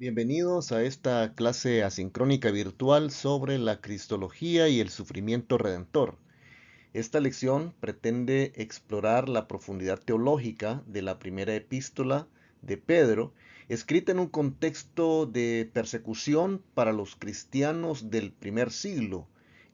Bienvenidos a esta clase asincrónica virtual sobre la Cristología y el sufrimiento redentor. Esta lección pretende explorar la profundidad teológica de la primera epístola de Pedro, escrita en un contexto de persecución para los cristianos del primer siglo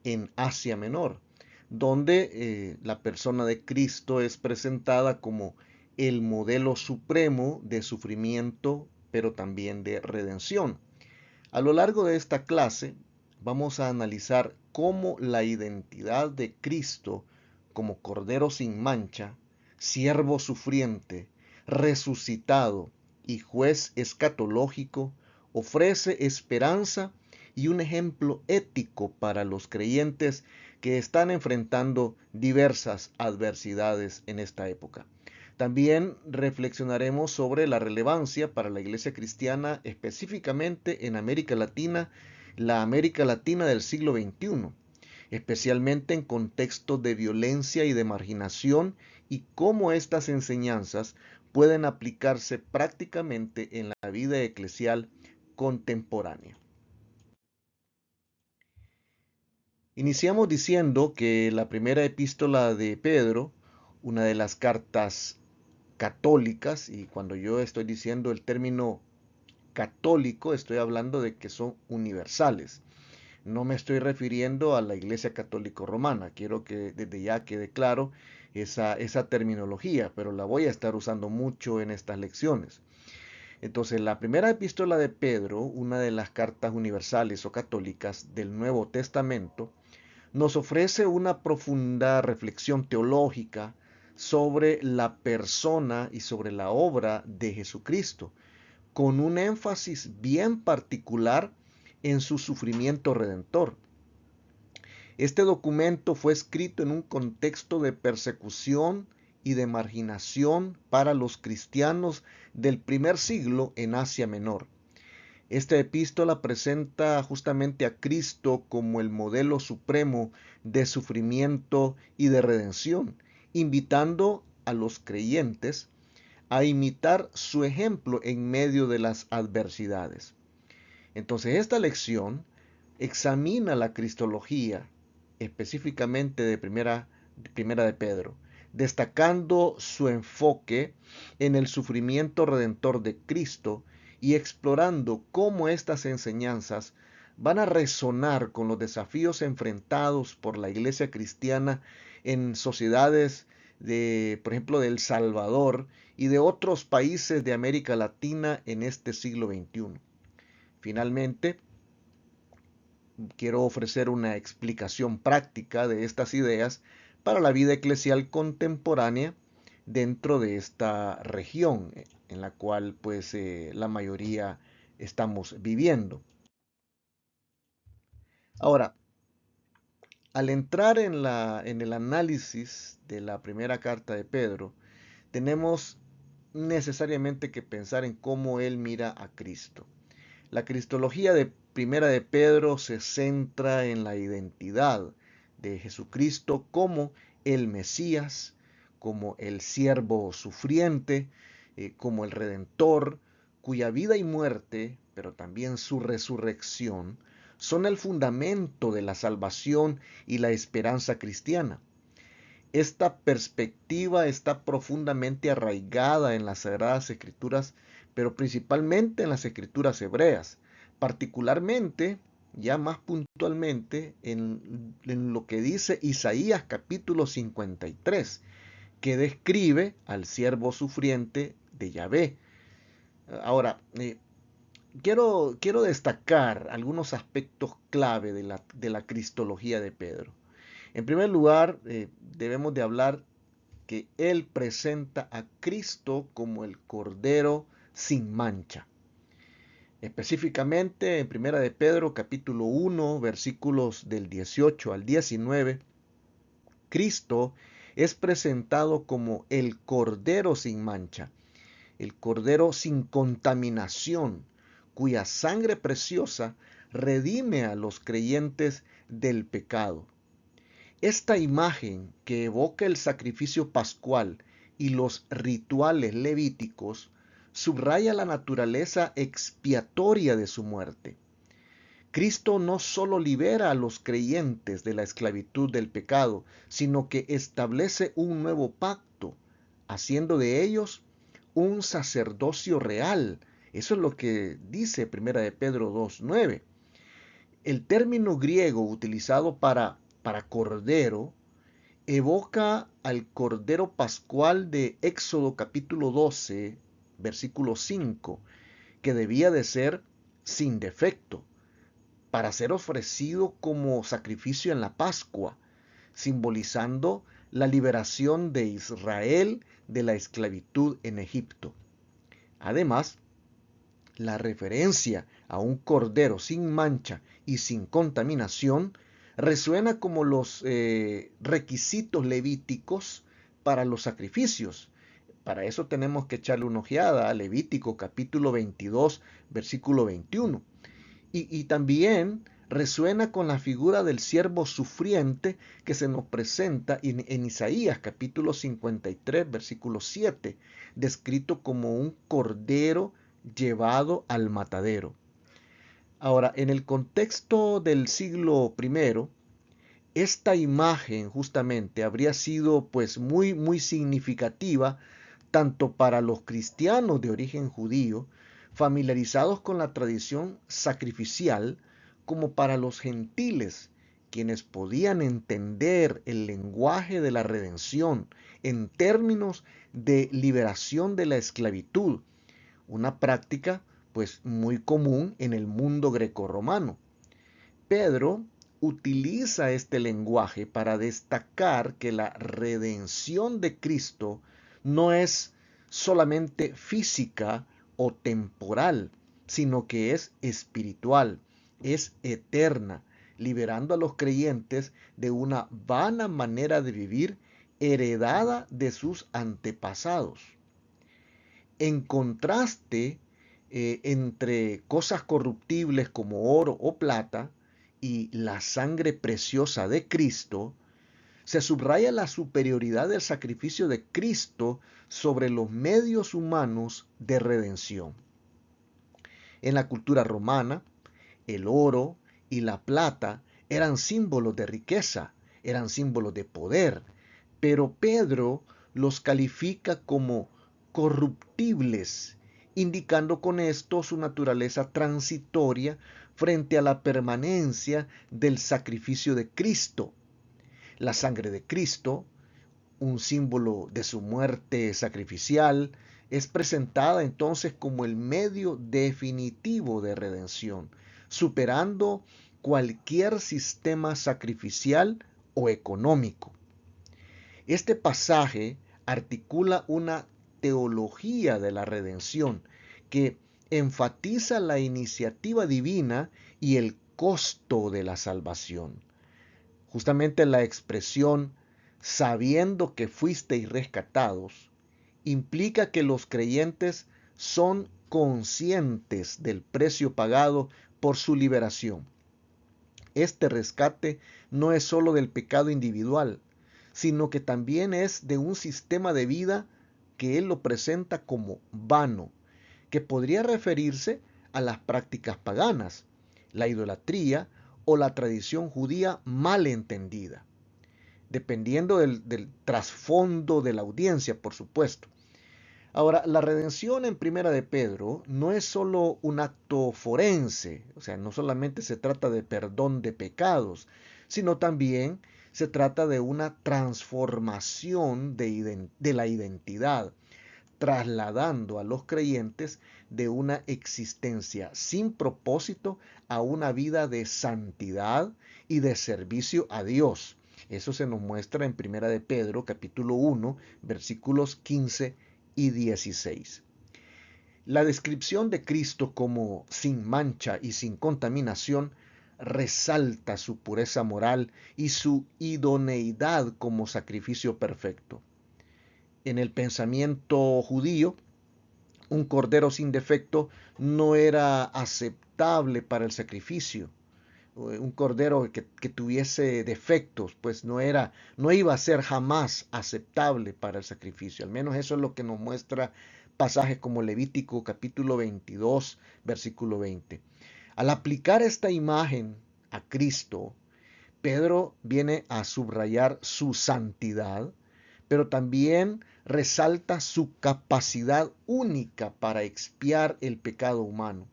en Asia Menor, donde la persona de Cristo es presentada como el modelo supremo de sufrimiento, pero también de redención. A lo largo de esta clase vamos a analizar cómo la identidad de Cristo como Cordero sin mancha, siervo sufriente, resucitado y juez escatológico ofrece esperanza y un ejemplo ético para los creyentes que están enfrentando diversas adversidades en esta época. También reflexionaremos sobre la relevancia para la iglesia cristiana, específicamente en América Latina, la América Latina del siglo XXI, especialmente en contextos de violencia y de marginación, y cómo estas enseñanzas pueden aplicarse prácticamente en la vida eclesial contemporánea. Iniciamos diciendo que la primera epístola de Pedro, una de las cartas católicas, y cuando yo estoy diciendo el término católico, estoy hablando de que son universales. No me estoy refiriendo a la Iglesia Católica Romana. Quiero que desde ya quede claro esa terminología, pero la voy a estar usando mucho en estas lecciones. Entonces, la primera epístola de Pedro, una de las cartas universales o católicas del Nuevo Testamento, nos ofrece una profunda reflexión teológica sobre la persona y sobre la obra de Jesucristo, con un énfasis bien particular en su sufrimiento redentor. Este documento fue escrito en un contexto de persecución y de marginación para los cristianos del primer siglo en Asia Menor. Esta epístola presenta justamente a Cristo como el modelo supremo de sufrimiento y de redención, invitando a los creyentes a imitar su ejemplo en medio de las adversidades. Entonces, esta lección examina la cristología, específicamente de primera de Pedro, destacando su enfoque en el sufrimiento redentor de Cristo y explorando cómo estas enseñanzas van a resonar con los desafíos enfrentados por la iglesia cristiana en sociedades de, por ejemplo, de El Salvador y de otros países de América Latina en este siglo XXI. Finalmente, quiero ofrecer una explicación práctica de estas ideas para la vida eclesial contemporánea dentro de esta región en la cual pues la mayoría estamos viviendo. Ahora, al entrar en el análisis de la primera carta de Pedro, tenemos necesariamente que pensar en cómo él mira a Cristo. La cristología de Primera de Pedro se centra en la identidad de Jesucristo como el Mesías, como el siervo sufriente, como el Redentor, cuya vida y muerte, pero también su resurrección, son el fundamento de la salvación y la esperanza cristiana. Esta perspectiva está profundamente arraigada en las Sagradas Escrituras, pero principalmente en las Escrituras hebreas, particularmente, ya más puntualmente, en lo que dice Isaías capítulo 53, que describe al siervo sufriente de Yahvé. Ahora, quiero destacar algunos aspectos clave de la cristología de Pedro. En primer lugar, debemos de hablar que él presenta a Cristo como el Cordero sin mancha. Específicamente en Primera de Pedro capítulo 1 versículos del 18 al 19, Cristo es presentado como el Cordero sin mancha, el Cordero sin contaminación, cuya sangre preciosa redime a los creyentes del pecado. Esta imagen que evoca el sacrificio pascual y los rituales levíticos subraya la naturaleza expiatoria de su muerte. Cristo no solo libera a los creyentes de la esclavitud del pecado, sino que establece un nuevo pacto, haciendo de ellos un sacerdocio real. Eso es lo que dice Primera de Pedro 2:9. El término griego utilizado para cordero evoca al cordero pascual de Éxodo capítulo 12, versículo 5, que debía de ser sin defecto, para ser ofrecido como sacrificio en la Pascua, simbolizando la liberación de Israel de la esclavitud en Egipto. Además, la referencia a un cordero sin mancha y sin contaminación resuena como los requisitos levíticos para los sacrificios. Para eso tenemos que echarle una ojeada a Levítico capítulo 22, versículo 21. Y también resuena con la figura del siervo sufriente que se nos presenta en Isaías capítulo 53, versículo 7, descrito como un cordero llevado al matadero. Ahora, en el contexto del siglo I, esta imagen justamente habría sido pues muy significativa tanto para los cristianos de origen judío, familiarizados con la tradición sacrificial, como para los gentiles, quienes podían entender el lenguaje de la redención en términos de liberación de la esclavitud, una práctica pues muy común en el mundo grecorromano. Pedro utiliza este lenguaje para destacar que la redención de Cristo no es solamente física o temporal, sino que es espiritual, es eterna, liberando a los creyentes de una vana manera de vivir heredada de sus antepasados. En contraste, entre cosas corruptibles como oro o plata y la sangre preciosa de Cristo, se subraya la superioridad del sacrificio de Cristo sobre los medios humanos de redención. En la cultura romana, el oro y la plata eran símbolos de riqueza, eran símbolos de poder, pero Pedro los califica como corruptibles, indicando con esto su naturaleza transitoria frente a la permanencia del sacrificio de Cristo. La sangre de Cristo, un símbolo de su muerte sacrificial, es presentada entonces como el medio definitivo de redención, superando cualquier sistema sacrificial o económico. Este pasaje articula una teología de la redención que enfatiza la iniciativa divina y el costo de la salvación. Justamente la expresión sabiendo que fuisteis rescatados implica que los creyentes son conscientes del precio pagado por su liberación. Este rescate no es sólo del pecado individual, sino que también es de un sistema de vida que él lo presenta como vano, que podría referirse a las prácticas paganas, la idolatría o la tradición judía mal entendida, dependiendo del trasfondo de la audiencia, por supuesto. Ahora, la redención en Primera de Pedro no es solo un acto forense, o sea, no solamente se trata de perdón de pecados, sino también se trata de una transformación de la identidad, trasladando a los creyentes de una existencia sin propósito a una vida de santidad y de servicio a Dios. Eso se nos muestra en Primera de Pedro, capítulo 1, versículos 15 y 16. La descripción de Cristo como sin mancha y sin contaminación resalta su pureza moral y su idoneidad como sacrificio perfecto. En el pensamiento judío, un cordero sin defecto no era aceptable para el sacrificio. Un cordero que tuviese defectos, pues no iba a ser jamás aceptable para el sacrificio. Al menos eso es lo que nos muestra pasajes como Levítico capítulo 22, versículo 20. Al aplicar esta imagen a Cristo, Pedro viene a subrayar su santidad, pero también resalta su capacidad única para expiar el pecado humano.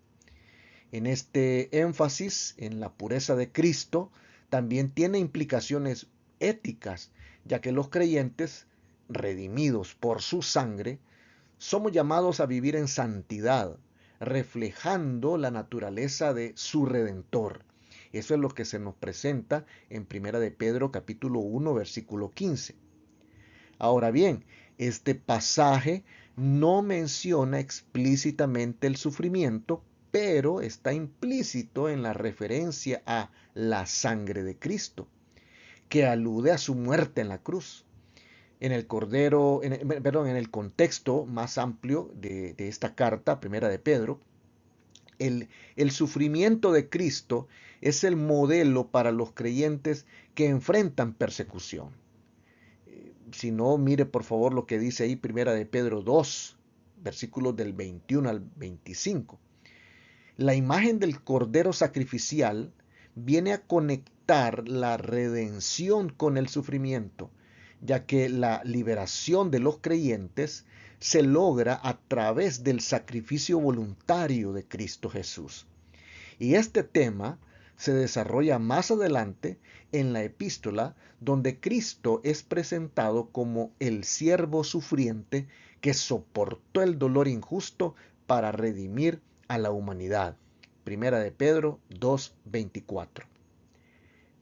En este énfasis en la pureza de Cristo también tiene implicaciones éticas, ya que los creyentes, redimidos por su sangre, somos llamados a vivir en santidad, reflejando la naturaleza de su Redentor. Eso es lo que se nos presenta en Primera de Pedro capítulo 1 versículo 15. Ahora bien, este pasaje no menciona explícitamente el sufrimiento, pero está implícito en la referencia a la sangre de Cristo, que alude a su muerte en la cruz. En el contexto más amplio de esta carta, primera de Pedro, el sufrimiento de Cristo es el modelo para los creyentes que enfrentan persecución. Si no, mire por favor lo que dice ahí primera de Pedro 2, versículos del 21 al 25. La imagen del cordero sacrificial viene a conectar la redención con el sufrimiento, ya que la liberación de los creyentes se logra a través del sacrificio voluntario de Cristo Jesús. Y este tema se desarrolla más adelante en la epístola, donde Cristo es presentado como el siervo sufriente que soportó el dolor injusto para redimir a la humanidad. Primera de Pedro 2:24.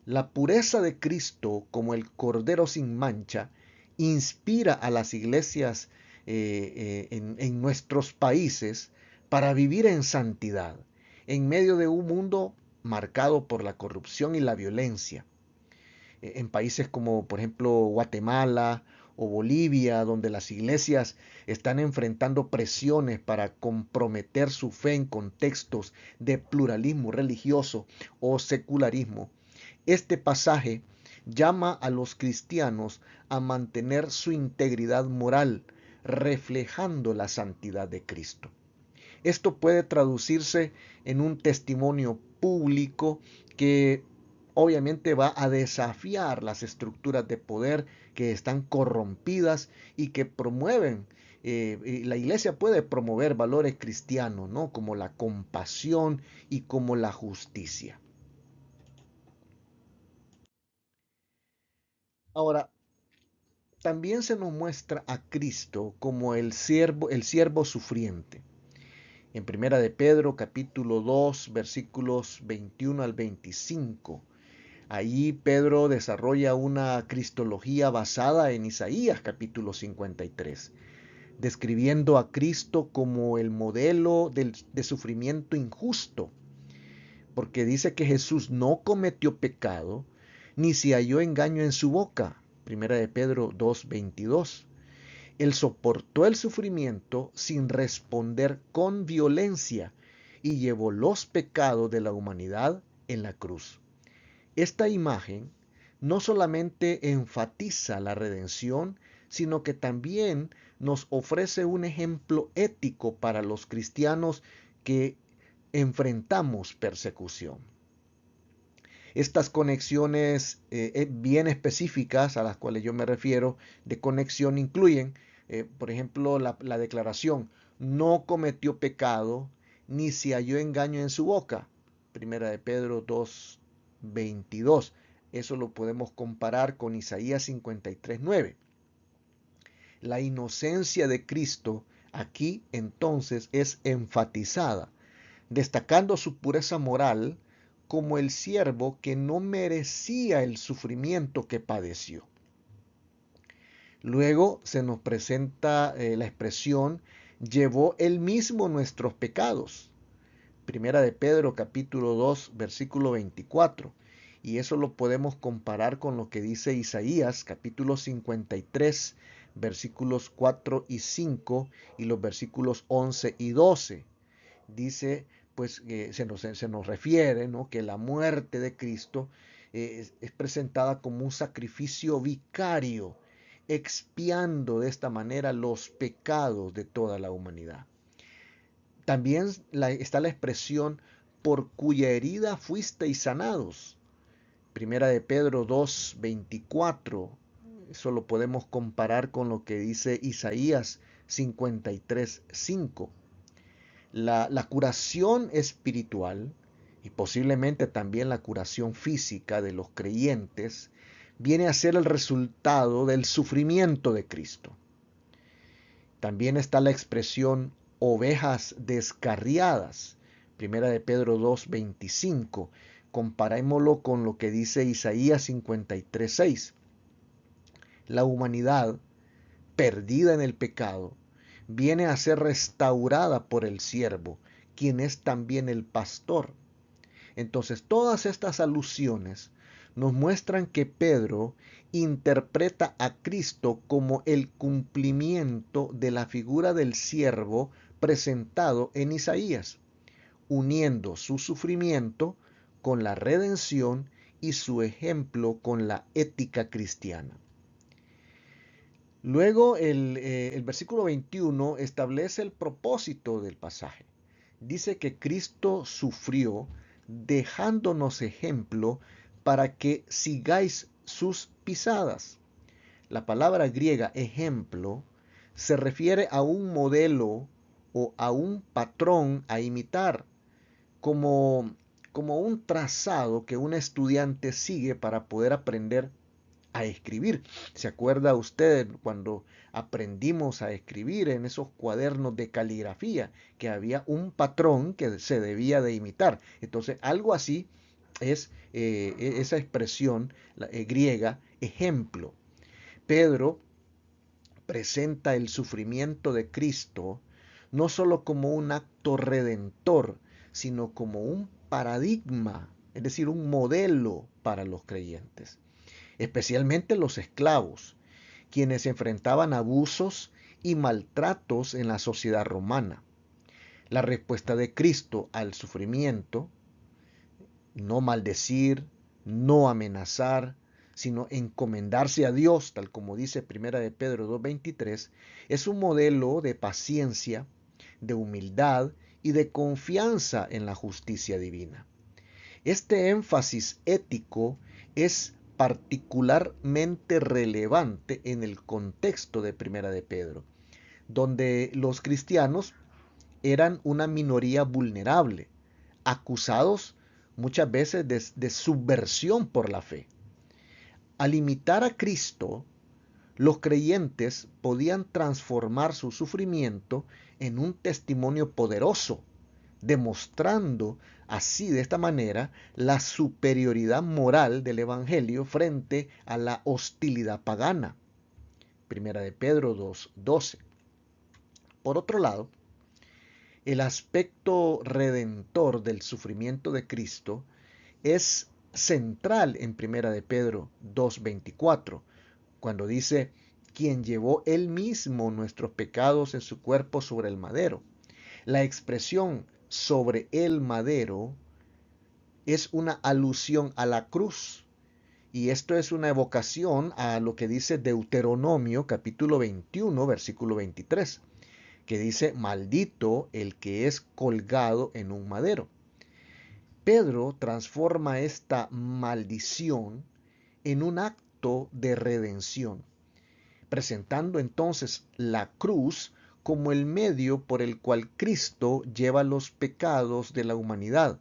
La pureza de Cristo como el Cordero sin mancha inspira a las iglesias en nuestros países para vivir en santidad, en medio de un mundo marcado por la corrupción y la violencia. En países como por ejemplo Guatemala o Bolivia, donde las iglesias están enfrentando presiones para comprometer su fe en contextos de pluralismo religioso o secularismo, este pasaje llama a los cristianos a mantener su integridad moral, reflejando la santidad de Cristo. Esto puede traducirse en un testimonio público que obviamente va a desafiar las estructuras de poder que están corrompidas y que promueven, la iglesia puede promover valores cristianos, ¿no? Como la compasión y como la justicia. Ahora, también se nos muestra a Cristo como el siervo sufriente. En Primera de Pedro, capítulo 2, versículos 21 al 25. Allí Pedro desarrolla una cristología basada en Isaías, capítulo 53, describiendo a Cristo como el modelo de sufrimiento injusto, porque dice que Jesús no cometió pecado, ni se halló engaño en su boca. Primera de Pedro 2:22. Él soportó el sufrimiento sin responder con violencia y llevó los pecados de la humanidad en la cruz. Esta imagen no solamente enfatiza la redención, sino que también nos ofrece un ejemplo ético para los cristianos que enfrentamos persecución. Estas conexiones bien específicas a las cuales yo me refiero de conexión incluyen, por ejemplo, la declaración, no cometió pecado, ni se halló engaño en su boca. Primera de Pedro 2:22. Eso lo podemos comparar con Isaías 53:9. La inocencia de Cristo aquí entonces es enfatizada, destacando su pureza moral como el siervo que no merecía el sufrimiento que padeció. Luego se nos presenta la expresión llevó él mismo nuestros pecados. Primera de Pedro capítulo 2 versículo 24. Y eso lo podemos comparar con lo que dice Isaías capítulo 53 versículos 4 y 5 y los versículos 11 y 12. Dice, pues se nos refiere, ¿no?, que la muerte de Cristo es presentada como un sacrificio vicario expiando de esta manera los pecados de toda la humanidad. También está la expresión por cuya herida fuisteis sanados. Primera de Pedro 2:24. Eso lo podemos comparar con lo que dice Isaías 53:5. La curación espiritual y posiblemente también la curación física de los creyentes viene a ser el resultado del sufrimiento de Cristo. También está la expresión ovejas descarriadas. Primera de Pedro 2:25. Comparémoslo con lo que dice Isaías 53:6. La humanidad, perdida en el pecado, viene a ser restaurada por el siervo, quien es también el pastor. Entonces, todas estas alusiones nos muestran que Pedro interpreta a Cristo como el cumplimiento de la figura del siervo presentado en Isaías, uniendo su sufrimiento con la redención y su ejemplo con la ética cristiana. Luego el versículo 21 establece el propósito del pasaje. Dice que Cristo sufrió dejándonos ejemplo para que sigáis sus pisadas. La palabra griega ejemplo se refiere a un modelo o a un patrón a imitar, como un trazado que un estudiante sigue para poder aprender a escribir. ¿Se acuerda usted cuando aprendimos a escribir en esos cuadernos de caligrafía que había un patrón que se debía de imitar? Entonces, algo así es esa expresión griega, ejemplo. Pedro presenta el sufrimiento de Cristo no solo como un acto redentor, sino como un paradigma, es decir, un modelo para los creyentes, especialmente los esclavos, quienes enfrentaban abusos y maltratos en la sociedad romana. La respuesta de Cristo al sufrimiento, no maldecir, no amenazar, sino encomendarse a Dios, tal como dice 1 de Pedro 2:23, es un modelo de paciencia, de humildad y de confianza en la justicia divina. Este énfasis ético es particularmente relevante en el contexto de Primera de Pedro, donde los cristianos eran una minoría vulnerable, acusados muchas veces de subversión por la fe. Al imitar a Cristo, los creyentes podían transformar su sufrimiento en un testimonio poderoso, demostrando así de esta manera la superioridad moral del Evangelio frente a la hostilidad pagana. Primera de Pedro 2:12. Por otro lado, el aspecto redentor del sufrimiento de Cristo es central en Primera de Pedro 2:24, cuando dice, quien llevó él mismo nuestros pecados en su cuerpo sobre el madero. La expresión sobre el madero es una alusión a la cruz, y esto es una evocación a lo que dice Deuteronomio capítulo 21, versículo 23, que dice, maldito el que es colgado en un madero. Pedro transforma esta maldición en un acto de redención, presentando entonces la cruz como el medio por el cual Cristo lleva los pecados de la humanidad,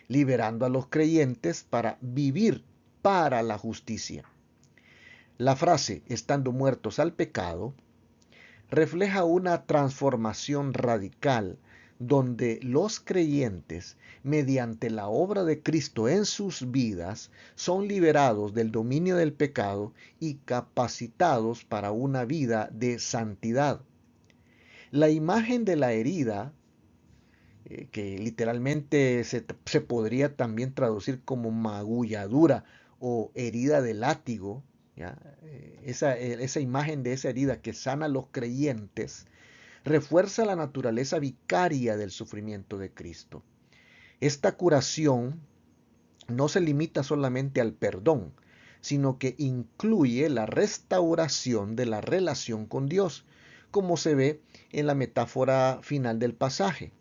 liberando a los creyentes para vivir para la justicia. La frase, estando muertos al pecado, refleja una transformación radical donde los creyentes, mediante la obra de Cristo en sus vidas, son liberados del dominio del pecado y capacitados para una vida de santidad. La imagen de la herida, que literalmente se podría también traducir como magulladura o herida de látigo, ¿ya? Esa imagen de esa herida que sana a los creyentes, refuerza la naturaleza vicaria del sufrimiento de Cristo. Esta curación no se limita solamente al perdón, sino que incluye la restauración de la relación con Dios, como se ve en la metáfora final del pasaje,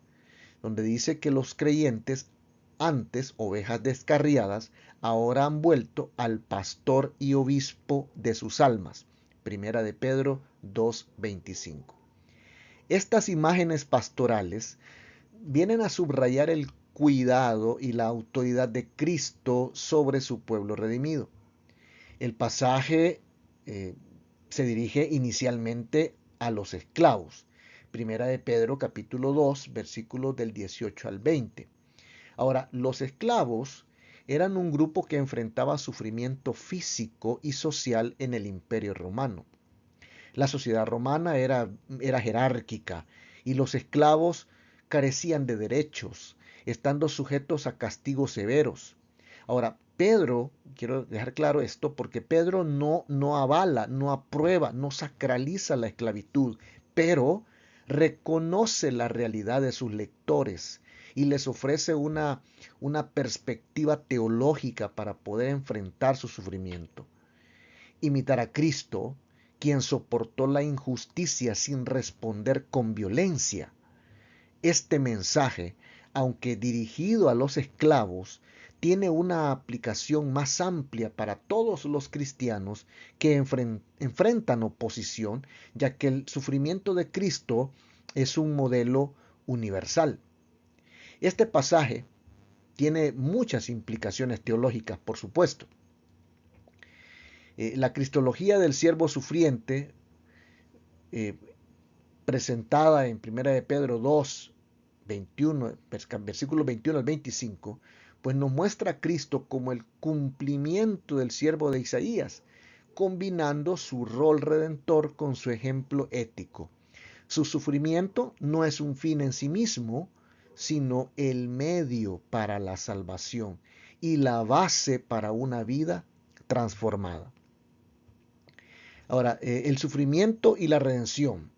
donde dice que los creyentes, antes ovejas descarriadas, ahora han vuelto al pastor y obispo de sus almas. Primera de Pedro 2:25. Estas imágenes pastorales vienen a subrayar el cuidado y la autoridad de Cristo sobre su pueblo redimido. El pasaje se dirige inicialmente a los esclavos. Primera de Pedro capítulo 2, versículos del 18 al 20. Ahora, los esclavos eran un grupo que enfrentaba sufrimiento físico y social en el Imperio Romano. La sociedad romana era jerárquica y los esclavos carecían de derechos, estando sujetos a castigos severos. Ahora, Pedro, quiero dejar claro esto, porque Pedro no avala, no aprueba, no sacraliza la esclavitud, pero reconoce la realidad de sus lectores y les ofrece una perspectiva teológica para poder enfrentar su sufrimiento. Imitar a Cristo, quien soportó la injusticia sin responder con violencia. Este mensaje, aunque dirigido a los esclavos, tiene una aplicación más amplia para todos los cristianos que enfrentan oposición, ya que el sufrimiento de Cristo es un modelo universal. Este pasaje tiene muchas implicaciones teológicas, por supuesto. La cristología del siervo sufriente, eh, presentada en 1 de Pedro 2, 21, versículos 21 al 25, pues nos muestra a Cristo como el cumplimiento del siervo de Isaías, combinando su rol redentor con su ejemplo ético. Su sufrimiento no es un fin en sí mismo, sino el medio para la salvación y la base para una vida transformada. Ahora, el sufrimiento y la redención.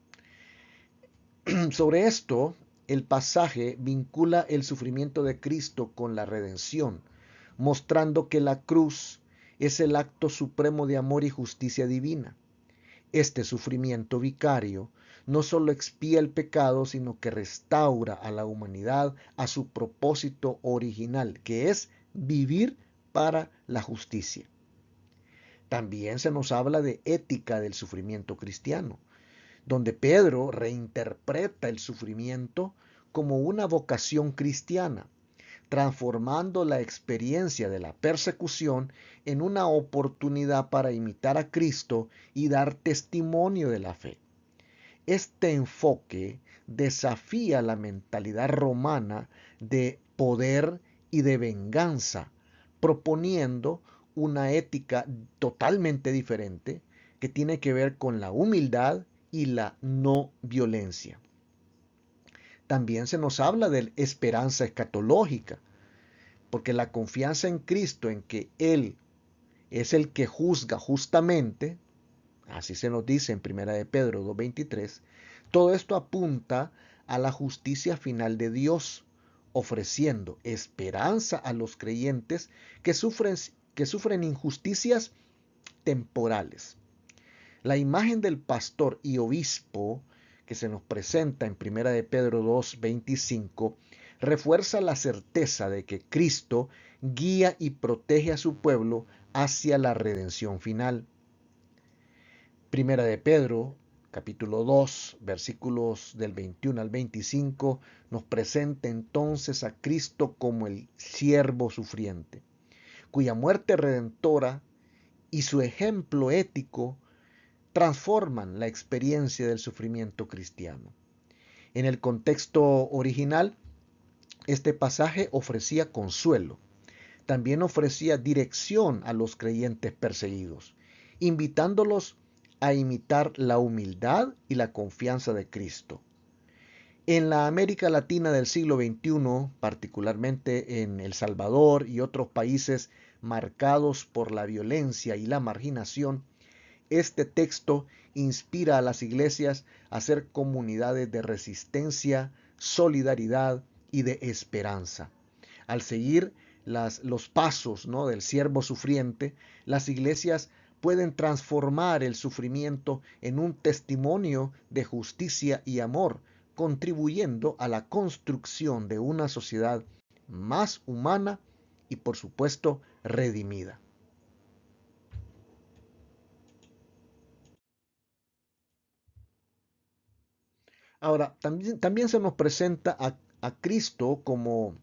Sobre esto, el pasaje vincula el sufrimiento de Cristo con la redención, mostrando que la cruz es el acto supremo de amor y justicia divina. Este sufrimiento vicario no solo expía el pecado, sino que restaura a la humanidad a su propósito original, que es vivir para la justicia. También se nos habla de ética del sufrimiento cristiano, donde Pedro reinterpreta el sufrimiento como una vocación cristiana, transformando la experiencia de la persecución en una oportunidad para imitar a Cristo y dar testimonio de la fe. Este enfoque desafía la mentalidad romana de poder y de venganza, proponiendo una ética totalmente diferente que tiene que ver con la humildad y la no violencia. También se nos habla de esperanza escatológica, porque la confianza en Cristo, en que Él es el que juzga justamente, así se nos dice en 1 de Pedro 2:23, todo esto apunta a la justicia final de Dios, ofreciendo esperanza a los creyentes que sufren injusticias temporales. La imagen del pastor y obispo que se nos presenta en 1 de Pedro 2:25 refuerza la certeza de que Cristo guía y protege a su pueblo hacia la redención final. Primera de Pedro, capítulo 2, versículos del 21 al 25, nos presenta entonces a Cristo como el siervo sufriente, cuya muerte redentora y su ejemplo ético transforman la experiencia del sufrimiento cristiano. En el contexto original, este pasaje ofrecía consuelo. También ofrecía dirección a los creyentes perseguidos, invitándolos a imitar la humildad y la confianza de Cristo. En la América Latina del siglo XXI, particularmente en El Salvador y otros países marcados por la violencia y la marginación, este texto inspira a las iglesias a ser comunidades de resistencia, solidaridad y de esperanza, al seguir los pasos, ¿no?, del siervo sufriente, las iglesias pueden transformar el sufrimiento en un testimonio de justicia y amor, contribuyendo a la construcción de una sociedad más humana y, por supuesto, redimida. Ahora, también se nos presenta a Cristo como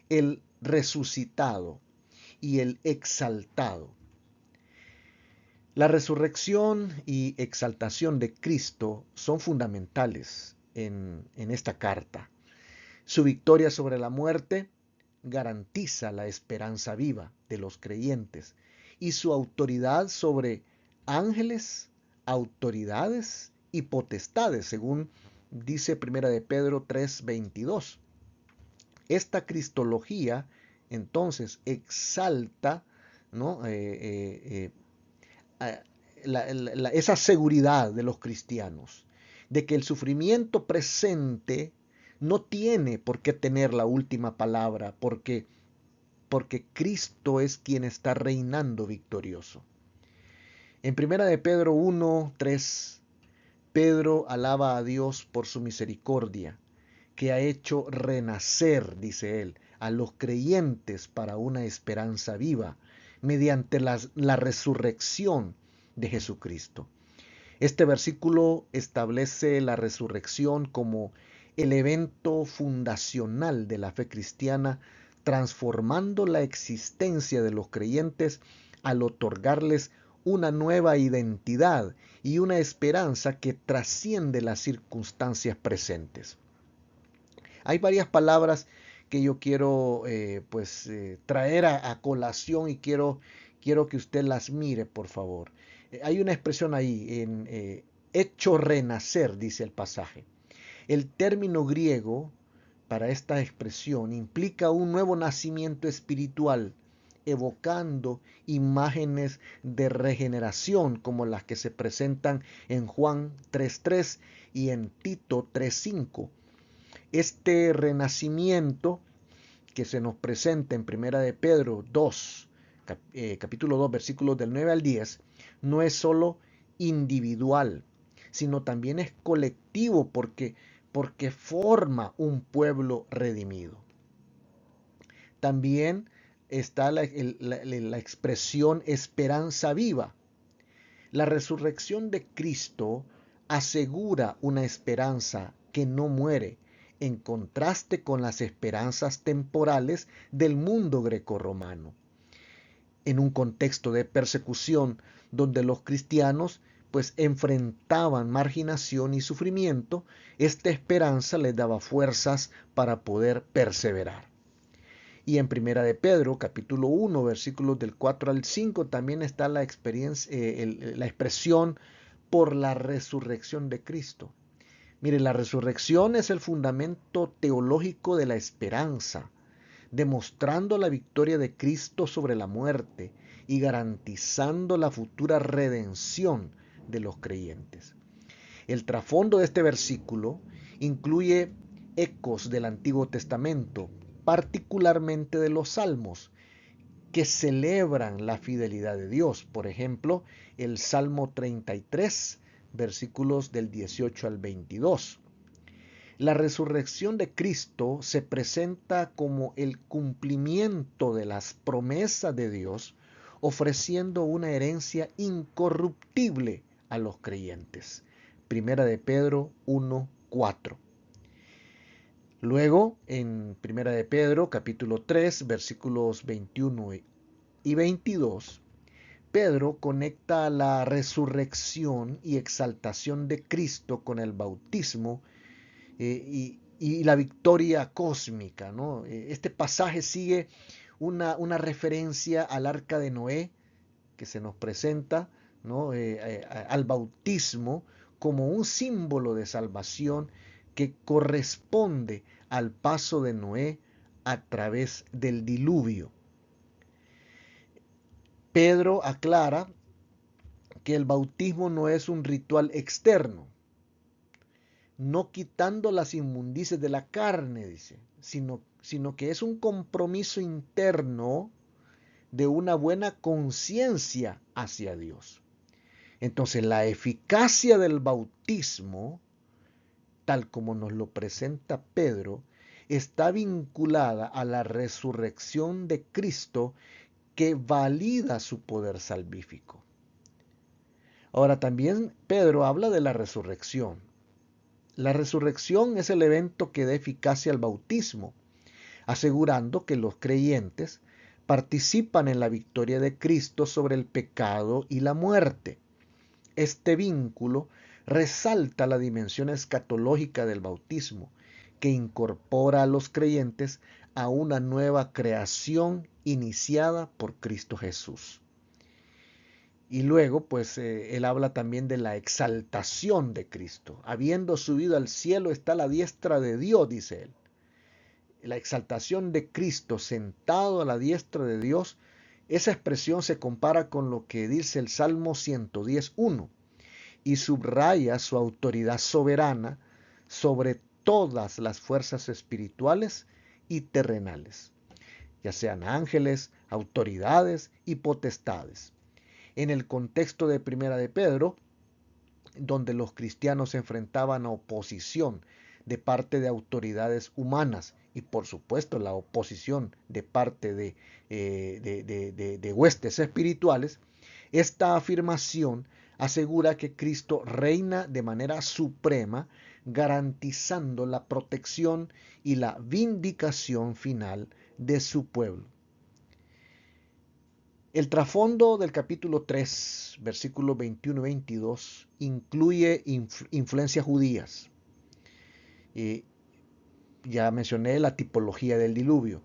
el resucitado y el exaltado. La resurrección y exaltación de Cristo son fundamentales en esta carta. Su victoria sobre la muerte garantiza la esperanza viva de los creyentes y su autoridad sobre ángeles, autoridades y potestades, según dice Primera de Pedro 3:22. Esta cristología entonces exalta, ¿no?, esa seguridad de los cristianos, de que el sufrimiento presente no tiene por qué tener la última palabra, porque Cristo es quien está reinando victorioso. En Primera de Pedro 1:3, Pedro alaba a Dios por su misericordia, que ha hecho renacer, dice él, a los creyentes para una esperanza viva, mediante la resurrección de Jesucristo. Este versículo establece la resurrección como el evento fundacional de la fe cristiana, transformando la existencia de los creyentes al otorgarles una nueva identidad y una esperanza que trasciende las circunstancias presentes. Hay varias palabras que yo quiero traer a colación y quiero que usted las mire, por favor. Hay una expresión ahí, hecho renacer, dice el pasaje. El término griego para esta expresión implica un nuevo nacimiento espiritual, evocando imágenes de regeneración como las que se presentan en Juan 3:3 y en Tito 3:5. Este renacimiento que se nos presenta en Primera de Pedro 2, capítulo 2, versículos del 9 al 10, no es solo individual, sino también es colectivo porque forma un pueblo redimido. También está la expresión esperanza viva. La resurrección de Cristo asegura una esperanza que no muere, en contraste con las esperanzas temporales del mundo grecorromano. En un contexto de persecución donde los cristianos pues enfrentaban marginación y sufrimiento, esta esperanza les daba fuerzas para poder perseverar. Y en Primera de Pedro, capítulo 1, versículos del 4 al 5, también está la expresión por la resurrección de Cristo. Mire, la resurrección es el fundamento teológico de la esperanza, demostrando la victoria de Cristo sobre la muerte y garantizando la futura redención de los creyentes. El trasfondo de este versículo incluye ecos del Antiguo Testamento, particularmente de los Salmos, que celebran la fidelidad de Dios. Por ejemplo, el Salmo 33, versículos del 18 al 22. La resurrección de Cristo se presenta como el cumplimiento de las promesas de Dios, ofreciendo una herencia incorruptible a los creyentes. Primera de Pedro 1:4. Luego, en Primera de Pedro, capítulo 3, versículos 21 y 22, Pedro conecta la resurrección y exaltación de Cristo con el bautismo y la victoria cósmica, ¿no? Este pasaje sigue una referencia al arca de Noé que se nos presenta, ¿no?, al bautismo como un símbolo de salvación que corresponde al paso de Noé a través del diluvio. Pedro aclara que el bautismo no es un ritual externo, no quitando las inmundicias de la carne, dice, sino que es un compromiso interno de una buena conciencia hacia Dios. Entonces, la eficacia del bautismo, tal como nos lo presenta Pedro, está vinculada a la resurrección de Cristo que valida su poder salvífico. Ahora también Pedro habla de la resurrección. La resurrección es el evento que da eficacia al bautismo, asegurando que los creyentes participan en la victoria de Cristo sobre el pecado y la muerte. Este vínculo resalta la dimensión escatológica del bautismo, que incorpora a los creyentes a una nueva creación iniciada por Cristo Jesús. Y luego, pues, él habla también de la exaltación de Cristo. Habiendo subido al cielo está a la diestra de Dios, dice él. La exaltación de Cristo sentado a la diestra de Dios, esa expresión se compara con lo que dice el Salmo 110:1 y subraya su autoridad soberana sobre todas las fuerzas espirituales y terrenales, ya sean ángeles, autoridades y potestades. En el contexto de Primera de Pedro, donde los cristianos se enfrentaban a oposición de parte de autoridades humanas y por supuesto la oposición de parte de huestes espirituales, esta afirmación asegura que Cristo reina de manera suprema, garantizando la protección y la vindicación final de su pueblo. El trasfondo del capítulo 3, versículos 21 y 22, incluye influencias judías. Ya mencioné la tipología del diluvio,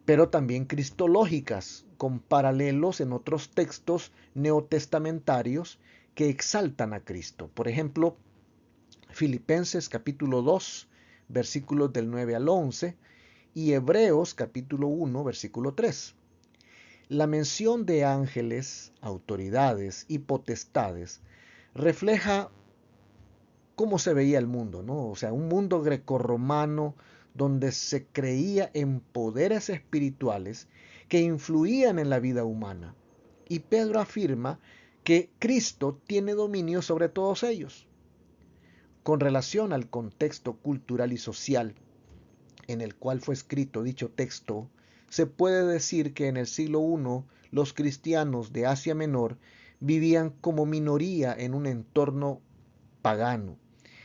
pero también cristológicas, con paralelos en otros textos neotestamentarios que exaltan a Cristo. Por ejemplo, Filipenses capítulo 2, versículos del 9 al 11, y Hebreos capítulo 1, versículo 3. La mención de ángeles, autoridades y potestades refleja cómo se veía el mundo, ¿no? O sea, un mundo grecorromano donde se creía en poderes espirituales que influían en la vida humana. Y Pedro afirma que Cristo tiene dominio sobre todos ellos. Con relación al contexto cultural y social en el cual fue escrito dicho texto, se puede decir que en el siglo I los cristianos de Asia Menor vivían como minoría en un entorno pagano,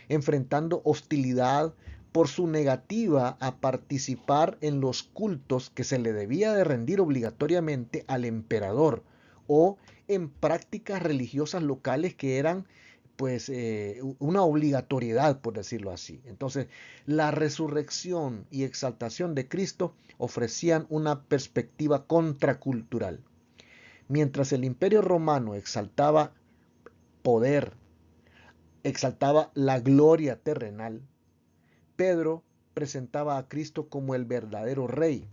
enfrentando hostilidad por su negativa a participar en los cultos que se le debía de rendir obligatoriamente al emperador o en prácticas religiosas locales que eran pues una obligatoriedad, por decirlo así. Entonces, la resurrección y exaltación de Cristo ofrecían una perspectiva contracultural. Mientras el Imperio Romano exaltaba poder, exaltaba la gloria terrenal, Pedro presentaba a Cristo como el verdadero rey,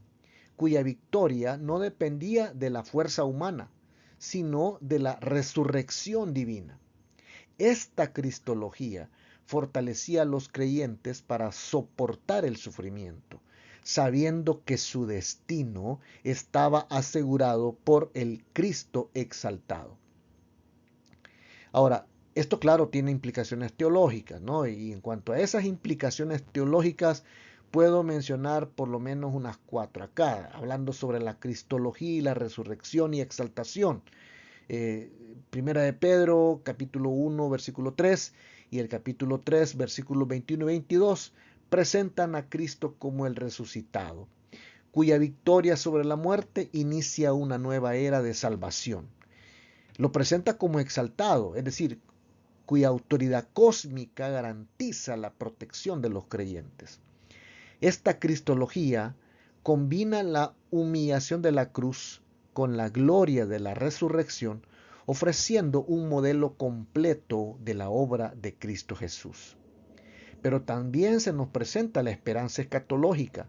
cuya victoria no dependía de la fuerza humana, sino de la resurrección divina. Esta cristología fortalecía a los creyentes para soportar el sufrimiento, sabiendo que su destino estaba asegurado por el Cristo exaltado. Ahora, esto claro tiene implicaciones teológicas, ¿no? Y en cuanto a esas implicaciones teológicas, puedo mencionar por lo menos unas 4 acá, hablando sobre la cristología y la resurrección y exaltación. Primera de Pedro, capítulo 1, versículo 3 y el capítulo 3, versículos 21 y 22 presentan a Cristo como el resucitado, cuya victoria sobre la muerte inicia una nueva era de salvación. Lo presenta como exaltado, es decir, cuya autoridad cósmica garantiza la protección de los creyentes. Esta cristología combina la humillación de la cruz con la gloria de la resurrección, ofreciendo un modelo completo de la obra de Cristo Jesús. Pero también se nos presenta la esperanza escatológica,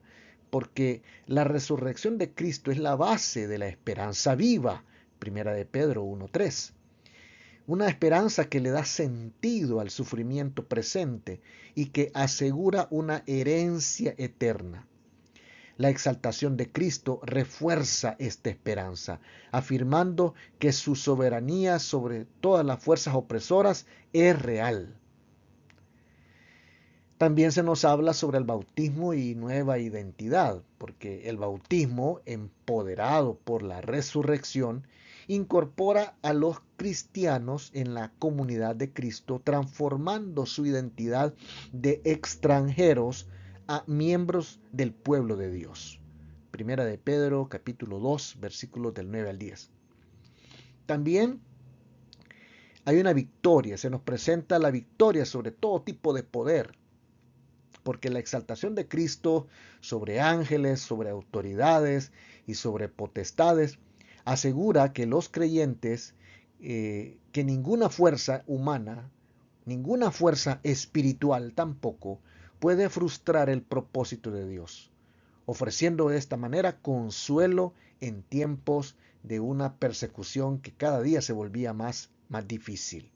porque la resurrección de Cristo es la base de la esperanza viva, primera de Pedro 1:3. una esperanza que le da sentido al sufrimiento presente y que asegura una herencia eterna. La exaltación de Cristo refuerza esta esperanza, afirmando que su soberanía sobre todas las fuerzas opresoras es real. También se nos habla sobre el bautismo y nueva identidad, porque el bautismo, empoderado por la resurrección, incorpora a los cristianos en la comunidad de Cristo, transformando su identidad de extranjeros a miembros del pueblo de Dios. Primera de Pedro, capítulo 2, versículos del 9 al 10. También hay una victoria, se nos presenta la victoria sobre todo tipo de poder, porque la exaltación de Cristo sobre ángeles, sobre autoridades y sobre potestades asegura que los creyentes, que ninguna fuerza humana, ninguna fuerza espiritual tampoco, puede frustrar el propósito de Dios, ofreciendo de esta manera consuelo en tiempos de una persecución que cada día se volvía más difícil.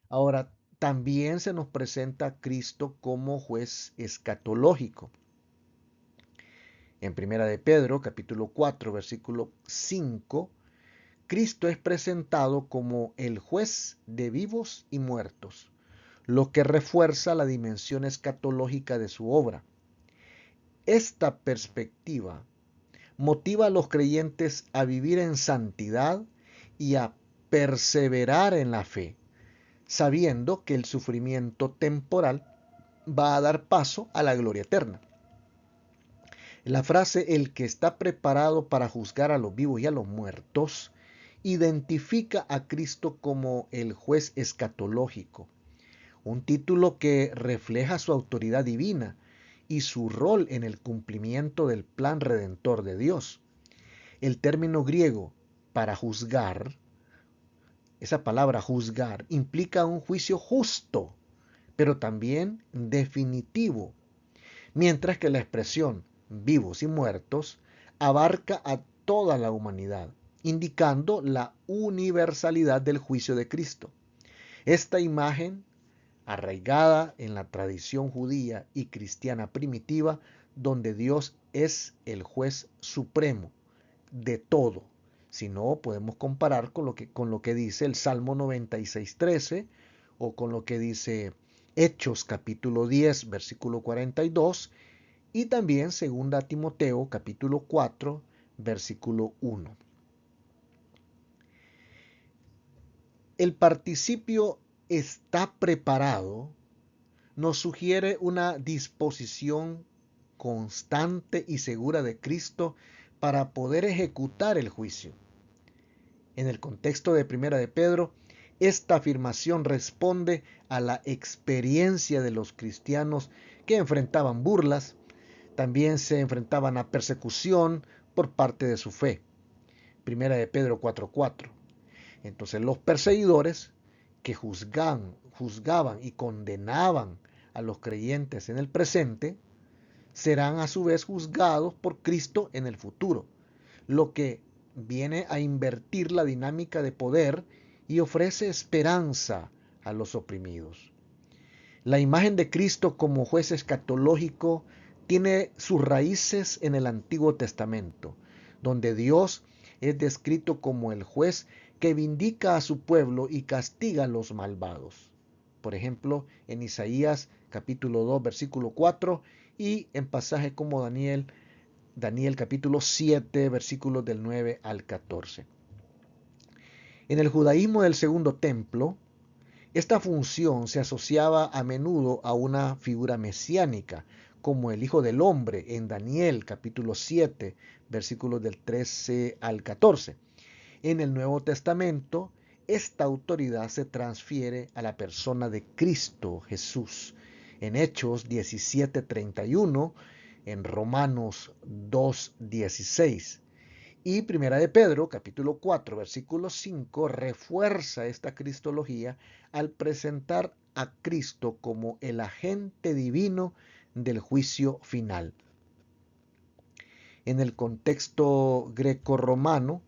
Ahora, también se nos presenta a Cristo como juez escatológico. En Primera de Pedro, capítulo 4, versículo 5, Cristo es presentado como el juez de vivos y muertos, lo que refuerza la dimensión escatológica de su obra. Esta perspectiva motiva a los creyentes a vivir en santidad y a perseverar en la fe, sabiendo que el sufrimiento temporal va a dar paso a la gloria eterna. La frase "el que está preparado para juzgar a los vivos y a los muertos" identifica a Cristo como el juez escatológico, un título que refleja su autoridad divina y su rol en el cumplimiento del plan redentor de Dios. El término griego para juzgar, esa palabra juzgar, implica un juicio justo, pero también definitivo, mientras que la expresión vivos y muertos abarca a toda la humanidad, indicando la universalidad del juicio de Cristo. Esta imagen, arraigada en la tradición judía y cristiana primitiva, donde Dios es el juez supremo de todo. Si no, podemos comparar con lo que dice el Salmo 96:13 o con lo que dice Hechos capítulo 10, versículo 42 y también 2 Timoteo capítulo 4, versículo 1. El participio está preparado nos sugiere una disposición constante y segura de Cristo para poder ejecutar el juicio. En el contexto de Primera de Pedro, esta afirmación responde a la experiencia de los cristianos que enfrentaban burlas, también se enfrentaban a persecución por parte de su fe. Primera de Pedro 4:4. Entonces los perseguidores que juzgaban y condenaban a los creyentes en el presente serán a su vez juzgados por Cristo en el futuro, lo que viene a invertir la dinámica de poder y ofrece esperanza a los oprimidos. La imagen de Cristo como juez escatológico tiene sus raíces en el Antiguo Testamento, donde Dios es descrito como el juez que vindica a su pueblo y castiga a los malvados. Por ejemplo, en Isaías capítulo 2, versículo 4 y en pasajes como Daniel capítulo 7, versículos del 9 al 14. En el judaísmo del Segundo Templo, esta función se asociaba a menudo a una figura mesiánica, como el Hijo del Hombre en Daniel capítulo 7, versículos del 13 al 14. En el Nuevo Testamento, esta autoridad se transfiere a la persona de Cristo Jesús. En Hechos 17:31, en Romanos 2:16 y Primera de Pedro, capítulo 4, versículo 5, refuerza esta cristología al presentar a Cristo como el agente divino del juicio final. En el contexto greco-romano,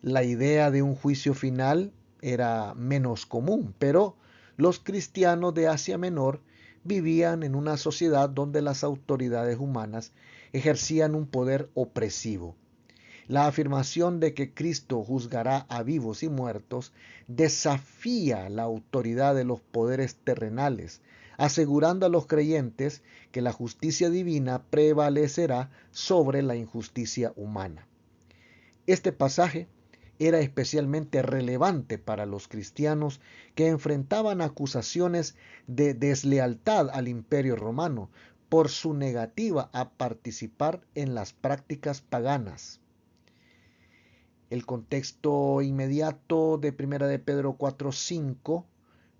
La idea de un juicio final era menos común, pero los cristianos de Asia Menor vivían en una sociedad donde las autoridades humanas ejercían un poder opresivo. La afirmación de que Cristo juzgará a vivos y muertos desafía la autoridad de los poderes terrenales, asegurando a los creyentes que la justicia divina prevalecerá sobre la injusticia humana. Este pasaje era especialmente relevante para los cristianos que enfrentaban acusaciones de deslealtad al Imperio Romano por su negativa a participar en las prácticas paganas. El contexto inmediato de 1 de Pedro 4:5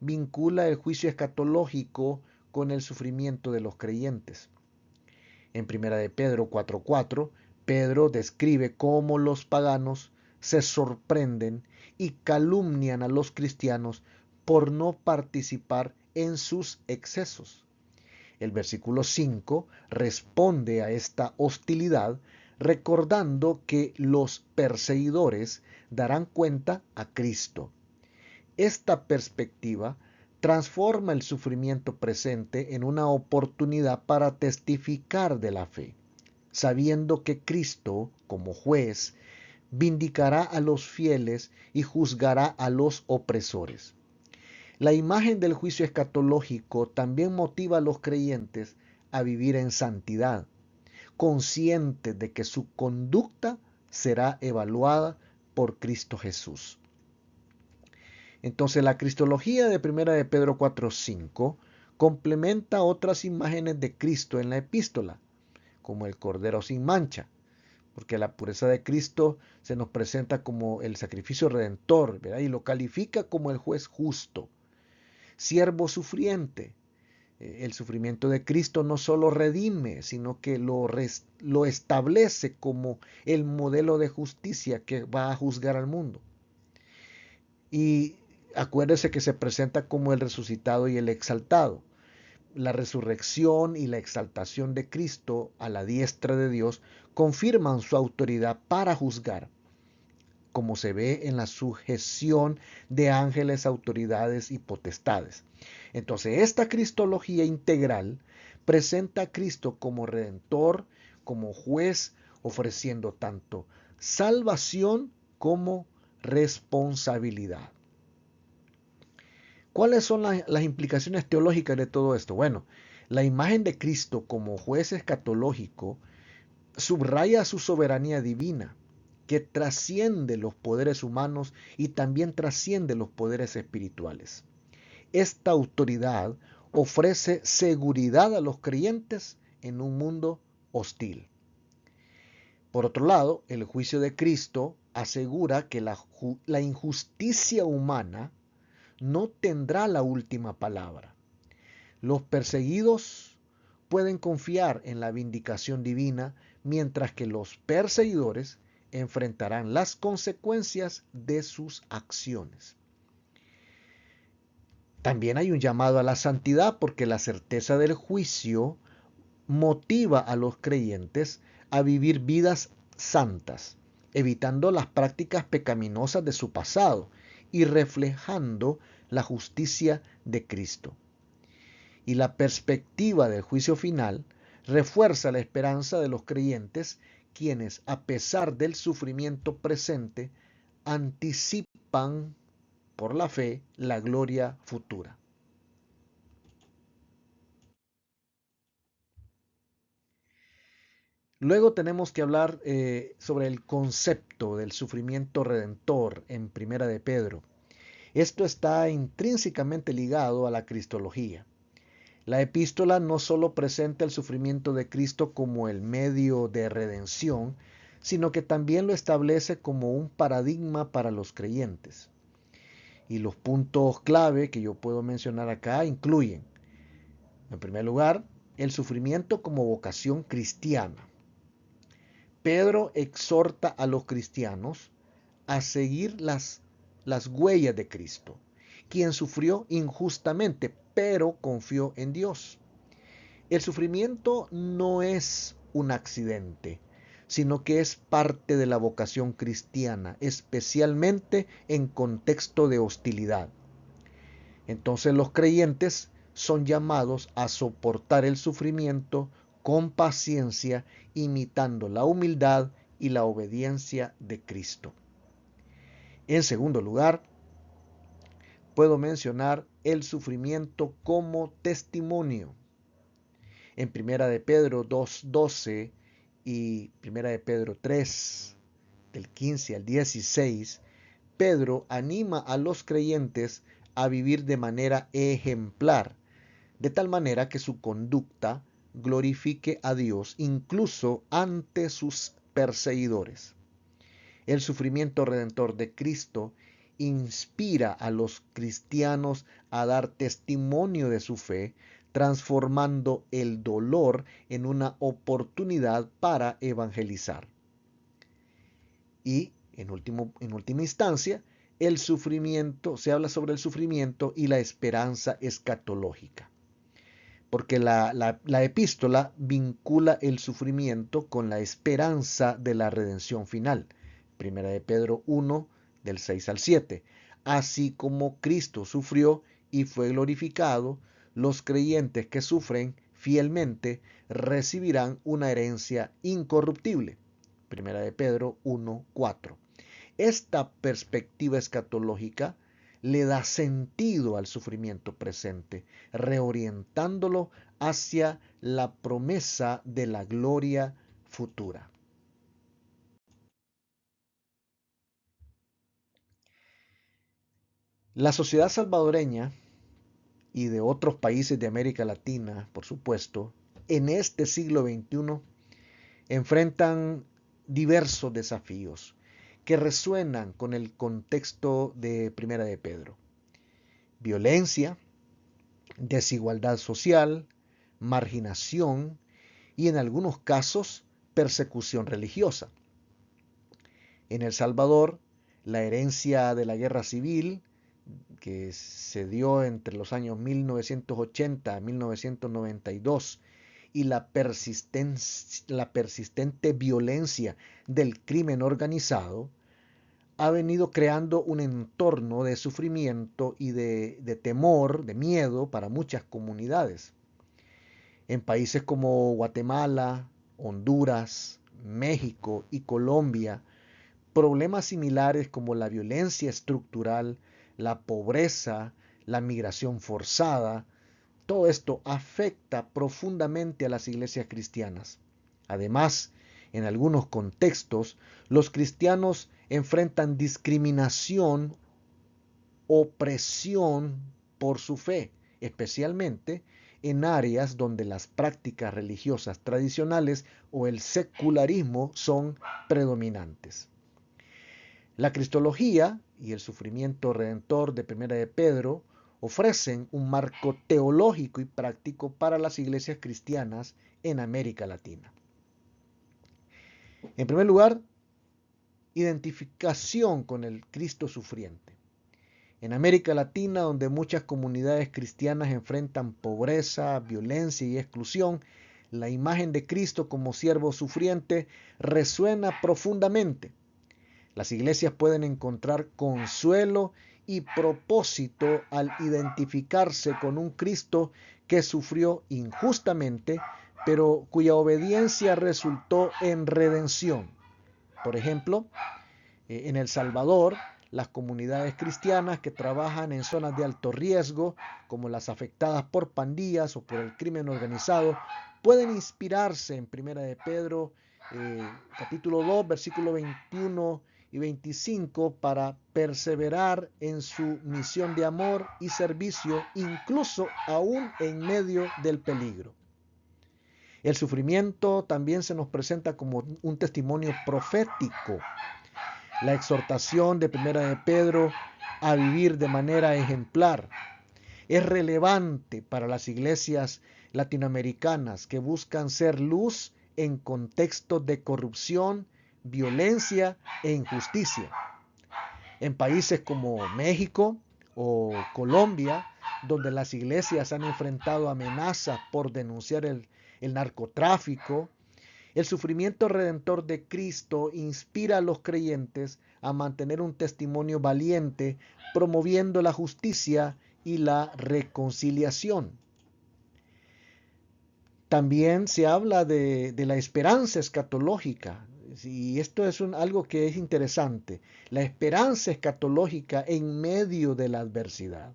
vincula el juicio escatológico con el sufrimiento de los creyentes. En 1 de Pedro 4:4, Pedro describe cómo los paganos se sorprenden y calumnian a los cristianos por no participar en sus excesos. El versículo 5 responde a esta hostilidad recordando que los perseguidores darán cuenta a Cristo. Esta perspectiva transforma el sufrimiento presente en una oportunidad para testificar de la fe, sabiendo que Cristo, como juez, vindicará a los fieles y juzgará a los opresores. La imagen del juicio escatológico también motiva a los creyentes a vivir en santidad, conscientes de que su conducta será evaluada por Cristo Jesús. Entonces la cristología de 1 de Pedro 4:5 complementa otras imágenes de Cristo en la epístola, como el Cordero sin mancha, porque la pureza de Cristo se nos presenta como el sacrificio redentor, ¿verdad? Y lo califica como el juez justo, siervo sufriente. El sufrimiento de Cristo no solo redime, sino que lo establece como el modelo de justicia que va a juzgar al mundo. Y acuérdese que se presenta como el resucitado y el exaltado. La resurrección y la exaltación de Cristo a la diestra de Dios confirman su autoridad para juzgar, como se ve en la sujeción de ángeles, autoridades y potestades. Entonces, esta cristología integral presenta a Cristo como redentor, como juez, ofreciendo tanto salvación como responsabilidad. ¿Cuáles son las implicaciones teológicas de todo esto? Bueno, la imagen de Cristo como juez escatológico subraya su soberanía divina, que trasciende los poderes humanos y también trasciende los poderes espirituales. Esta autoridad ofrece seguridad a los creyentes en un mundo hostil. Por otro lado, el juicio de Cristo asegura que la injusticia humana no tendrá la última palabra. Los perseguidos pueden confiar en la vindicación divina, mientras que los perseguidores enfrentarán las consecuencias de sus acciones. También hay un llamado a la santidad porque la certeza del juicio motiva a los creyentes a vivir vidas santas, evitando las prácticas pecaminosas de su pasado y reflejando la justicia de Cristo. Y la perspectiva del juicio final refuerza la esperanza de los creyentes, quienes, a pesar del sufrimiento presente, anticipan por la fe la gloria futura. Luego tenemos que hablar sobre el concepto del sufrimiento redentor en Primera de Pedro. Esto está intrínsecamente ligado a la cristología. La epístola no solo presenta el sufrimiento de Cristo como el medio de redención, sino que también lo establece como un paradigma para los creyentes. Y los puntos clave que yo puedo mencionar acá incluyen, en primer lugar, el sufrimiento como vocación cristiana. Pedro exhorta a los cristianos a seguir las huellas de Cristo, quien sufrió injustamente, pero confió en Dios. El sufrimiento no es un accidente. sino que es parte de la vocación cristiana, especialmente en contexto de hostilidad. Entonces los creyentes son llamados a soportar el sufrimiento con paciencia, imitando la humildad y la obediencia de Cristo. En segundo lugar, puedo mencionar el sufrimiento como testimonio. En Primera de Pedro 2:12 y Primera de Pedro 3, del 15 al 16, Pedro anima a los creyentes a vivir de manera ejemplar, de tal manera que su conducta glorifique a Dios incluso ante sus perseguidores. El sufrimiento redentor de Cristo inspira a los cristianos a dar testimonio de su fe, transformando el dolor en una oportunidad para evangelizar. Y, en última instancia, se habla sobre el sufrimiento y la esperanza escatológica, porque la epístola vincula el sufrimiento con la esperanza de la redención final. Primera de Pedro 1, del 6 al 7. Así como Cristo sufrió y fue glorificado, los creyentes que sufren fielmente recibirán una herencia incorruptible. Primera de Pedro 1, 4. Esta perspectiva escatológica le da sentido al sufrimiento presente, reorientándolo hacia la promesa de la gloria futura. La sociedad salvadoreña y de otros países de América Latina, por supuesto, en este siglo XXI enfrentan diversos desafíos que resuenan con el contexto de Primera de Pedro. Violencia, desigualdad social, marginación y en algunos casos persecución religiosa. En El Salvador, la herencia de la guerra civil que se dio entre los años 1980 a 1992 y la persistente violencia del crimen organizado ha venido creando un entorno de sufrimiento y de temor, de miedo para muchas comunidades. En países como Guatemala, Honduras, México y Colombia, problemas similares como la violencia estructural, la pobreza, la migración forzada, todo esto afecta profundamente a las iglesias cristianas. Además, en algunos contextos, los cristianos enfrentan discriminación, opresión por su fe, especialmente en áreas donde las prácticas religiosas tradicionales o el secularismo son predominantes. La cristología y el sufrimiento redentor de Primera de Pedro ofrecen un marco teológico y práctico para las iglesias cristianas en América Latina. En primer lugar, identificación con el Cristo sufriente. En América Latina, donde muchas comunidades cristianas enfrentan pobreza, violencia y exclusión, la imagen de Cristo como siervo sufriente resuena profundamente. Las iglesias pueden encontrar consuelo y propósito al identificarse con un Cristo que sufrió injustamente, pero cuya obediencia resultó en redención. Por ejemplo, en El Salvador, las comunidades cristianas que trabajan en zonas de alto riesgo, como las afectadas por pandillas o por el crimen organizado, pueden inspirarse en Primera de Pedro, capítulo 2, versículo 21 y 25, para perseverar en su misión de amor y servicio, incluso aún en medio del peligro. El sufrimiento también se nos presenta como un testimonio profético. La exhortación de Primera de Pedro a vivir de manera ejemplar es relevante para las iglesias latinoamericanas que buscan ser luz en contextos de corrupción, violencia e injusticia. En países como México o Colombia, donde las iglesias han enfrentado amenazas por denunciar el narcotráfico El sufrimiento redentor de Cristo inspira a los creyentes a mantener un testimonio valiente, promoviendo la justicia y la reconciliación. También se habla de la esperanza escatológica, y esto es algo que es interesante, la esperanza escatológica en medio de la adversidad.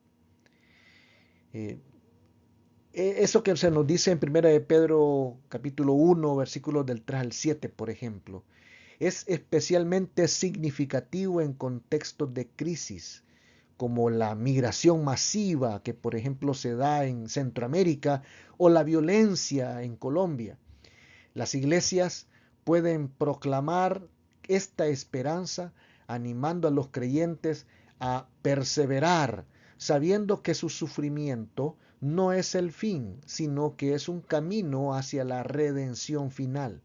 Eh, Eso que se nos dice en 1 de Pedro capítulo 1, versículos del 3 al 7, por ejemplo, es especialmente significativo en contextos de crisis, como la migración masiva que, por ejemplo, se da en Centroamérica o la violencia en Colombia. Las iglesias pueden proclamar esta esperanza animando a los creyentes a perseverar, sabiendo que su sufrimiento no es el fin, sino que es un camino hacia la redención final.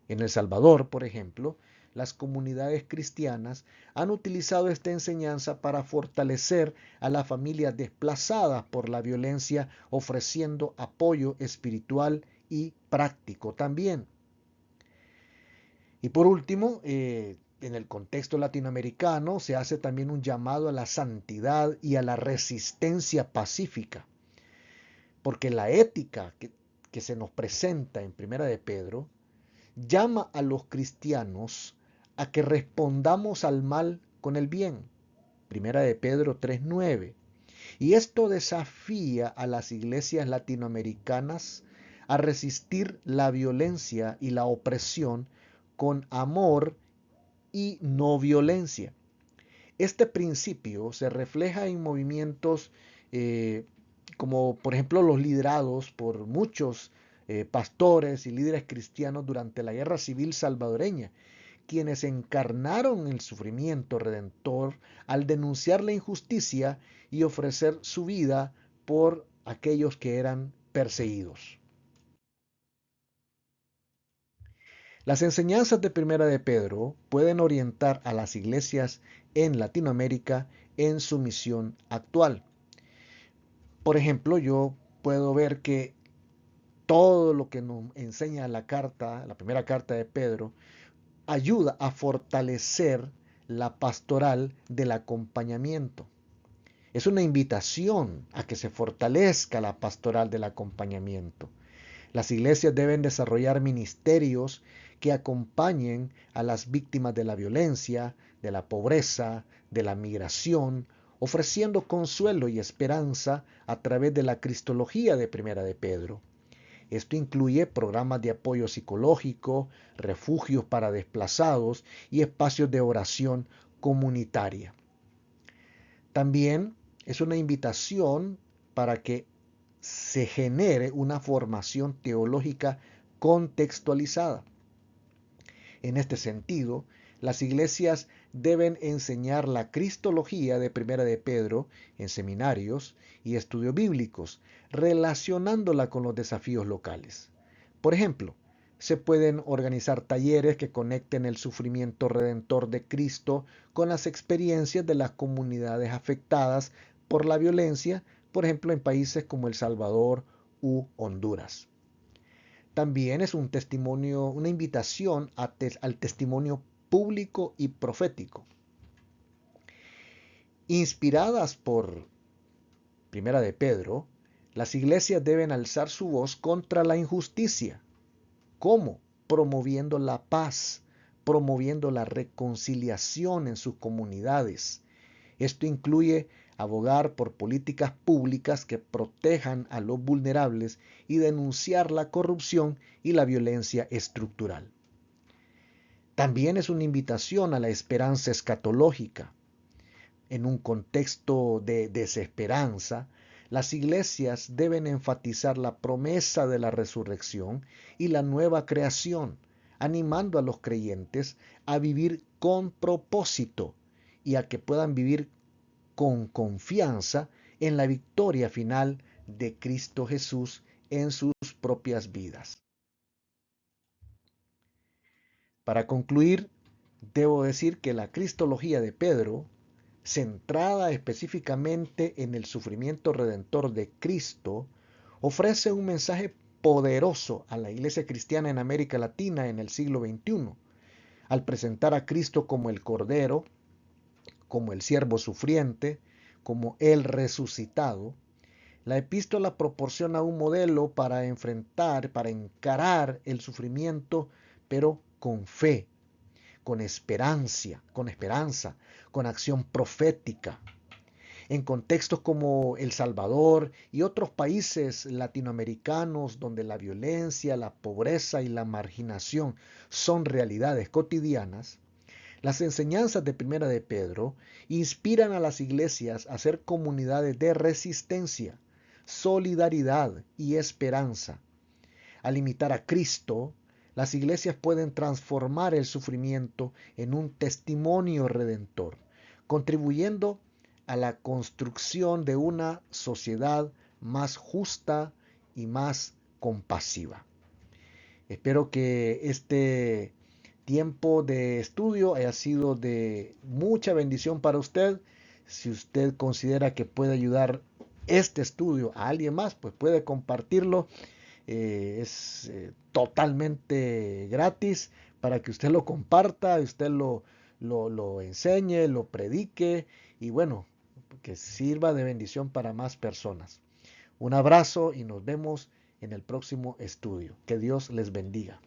En El Salvador, por ejemplo, las comunidades cristianas han utilizado esta enseñanza para fortalecer a las familias desplazadas por la violencia, ofreciendo apoyo espiritual y práctico también. Y por último, en el contexto latinoamericano se hace también un llamado a la santidad y a la resistencia pacífica, porque la ética que se nos presenta en Primera de Pedro llama a los cristianos a que respondamos al mal con el bien. Primera de Pedro 3:9. Y esto desafía a las iglesias latinoamericanas a resistir la violencia y la opresión con amor y no violencia. Este principio se refleja en movimientos como por ejemplo los liderados por muchos pastores y líderes cristianos durante la guerra civil salvadoreña, quienes encarnaron el sufrimiento redentor al denunciar la injusticia y ofrecer su vida por aquellos que eran perseguidos. Las enseñanzas de Primera de Pedro pueden orientar a las iglesias en Latinoamérica en su misión actual. Por ejemplo, yo puedo ver que todo lo que nos enseña la carta, la primera carta de Pedro, ayuda a fortalecer la pastoral del acompañamiento. Es una invitación a que se fortalezca la pastoral del acompañamiento. Las iglesias deben desarrollar ministerios que acompañen a las víctimas de la violencia, de la pobreza, de la migración, ofreciendo consuelo y esperanza a través de la cristología de Primera de Pedro. Esto incluye programas de apoyo psicológico, refugios para desplazados y espacios de oración comunitaria. También es una invitación para que se genere una formación teológica contextualizada. En este sentido, las iglesias deben enseñar la cristología de Primera de Pedro en seminarios y estudios bíblicos, relacionándola con los desafíos locales. Por ejemplo, se pueden organizar talleres que conecten el sufrimiento redentor de Cristo con las experiencias de las comunidades afectadas por la violencia, por ejemplo, en países como El Salvador u Honduras. También es un testimonio, una invitación al testimonio público y profético. Inspiradas por Primera de Pedro, las iglesias deben alzar su voz contra la injusticia. ¿Cómo? Promoviendo la paz, promoviendo la reconciliación en sus comunidades. Esto incluye abogar por políticas públicas que protejan a los vulnerables y denunciar la corrupción y la violencia estructural. También es una invitación a la esperanza escatológica. En un contexto de desesperanza, las iglesias deben enfatizar la promesa de la resurrección y la nueva creación, animando a los creyentes a vivir con propósito y a que puedan vivir con confianza en la victoria final de Cristo Jesús en sus propias vidas. Para concluir, debo decir que la cristología de Pedro, centrada específicamente en el sufrimiento redentor de Cristo, ofrece un mensaje poderoso a la iglesia cristiana en América Latina en el siglo XXI, al presentar a Cristo como el Cordero, como el siervo sufriente, como el resucitado. La epístola proporciona un modelo para enfrentar, para encarar el sufrimiento, pero con fe, con esperanza, con acción profética. En contextos como El Salvador y otros países latinoamericanos donde la violencia, la pobreza y la marginación son realidades cotidianas, las enseñanzas de Primera de Pedro inspiran a las iglesias a ser comunidades de resistencia, solidaridad y esperanza. Al imitar a Cristo, las iglesias pueden transformar el sufrimiento en un testimonio redentor, contribuyendo a la construcción de una sociedad más justa y más compasiva. Espero que este tiempo de estudio haya sido de mucha bendición para usted. Si usted considera que puede ayudar este estudio a alguien más, pues puede compartirlo. Es totalmente gratis para que usted lo comparta, usted lo enseñe, lo predique y bueno, que sirva de bendición para más personas. Un abrazo y nos vemos en el próximo estudio. Que Dios les bendiga.